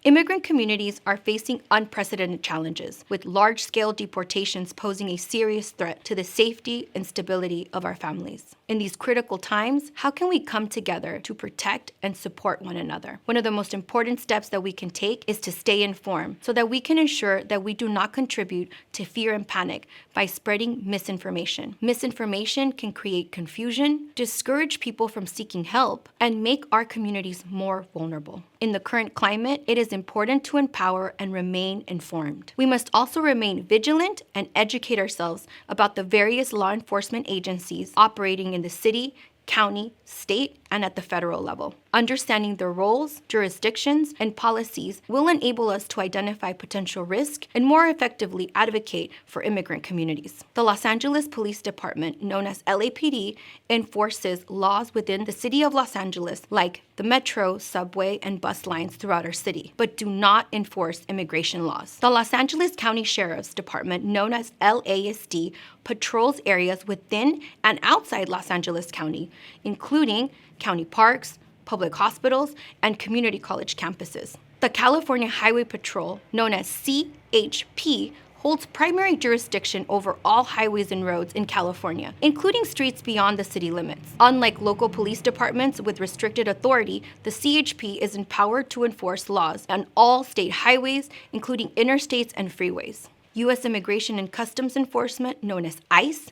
Immigrant communities are facing unprecedented challenges, with large-scale deportations posing a serious threat to the safety and stability of our families. In these critical times, how can we come together to protect and support one another? One of the most important steps that we can take is to stay informed so that we can ensure that we do not contribute to fear and panic by spreading misinformation. Misinformation can create confusion, discourage people from seeking help, and make our communities more vulnerable. In the current climate, it is important to empower and remain informed. We must also remain vigilant and educate ourselves about the various law enforcement agencies operating in the city, county, state, and at the federal level. Understanding their roles, jurisdictions, and policies will enable us to identify potential risk and more effectively advocate for immigrant communities. The Los Angeles Police Department, known as LAPD, enforces laws within the city of Los Angeles, like the metro, subway, and bus lines throughout our city, but do not enforce immigration laws. The Los Angeles County Sheriff's Department, known as LASD, patrols areas within and outside Los Angeles County, including county parks, public hospitals, and community college campuses. The California Highway Patrol, known as CHP, holds primary jurisdiction over all highways and roads in California, including streets beyond the city limits. Unlike local police departments with restricted authority, the CHP is empowered to enforce laws on all state highways, including interstates and freeways. U.S. Immigration and Customs Enforcement, known as ICE,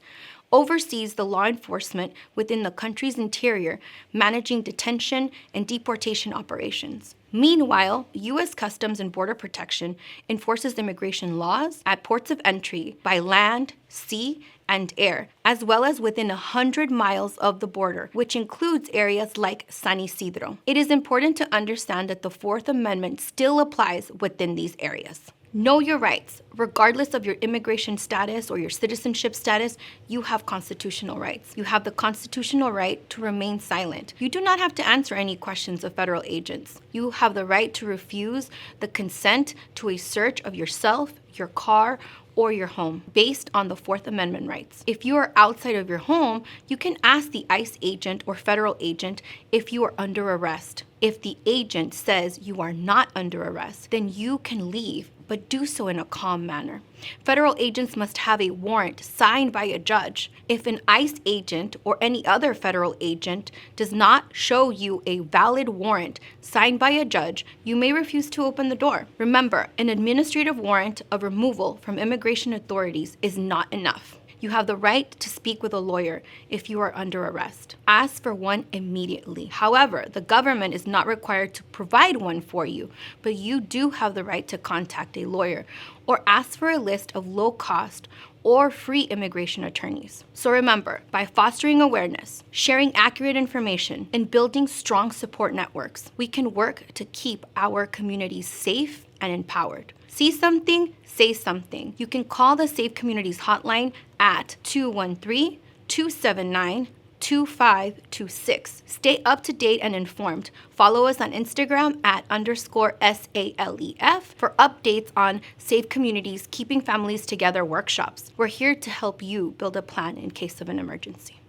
oversees the law enforcement within the country's interior, managing detention and deportation operations. Meanwhile, U.S. Customs and Border Protection enforces immigration laws at ports of entry by land, sea, and air, as well as within 100 miles of the border, which includes areas like San Isidro. It is important to understand that the Fourth Amendment still applies within these areas. Know your rights. Regardless of your immigration status or your citizenship status, you have constitutional rights. You have the constitutional right to remain silent. You do not have to answer any questions of federal agents. You have the right to refuse the consent to a search of yourself, your car, or your home based on the Fourth Amendment rights. If you are outside of your home, you can ask the ICE agent or federal agent if you are under arrest. If the agent says you are not under arrest, then you can leave, but do so in a calm manner. Federal agents must have a warrant signed by a judge. If an ICE agent or any other federal agent does not show you a valid warrant signed by a judge, you may refuse to open the door. Remember, an administrative warrant of removal from immigration authorities is not enough. You have the right to speak with a lawyer if you are under arrest. Ask for one immediately. However, the government is not required to provide one for you, but you do have the right to contact a lawyer or ask for a list of low-cost or free immigration attorneys. So remember, by fostering awareness, sharing accurate information, and building strong support networks, we can work to keep our communities safe and empowered. See something? Say something. You can call the Safe Communities Hotline at 213-279-2526. Stay up to date and informed. Follow us on Instagram at _SALEF for updates on Safe Communities Keeping Families Together workshops. We're here to help you build a plan in case of an emergency.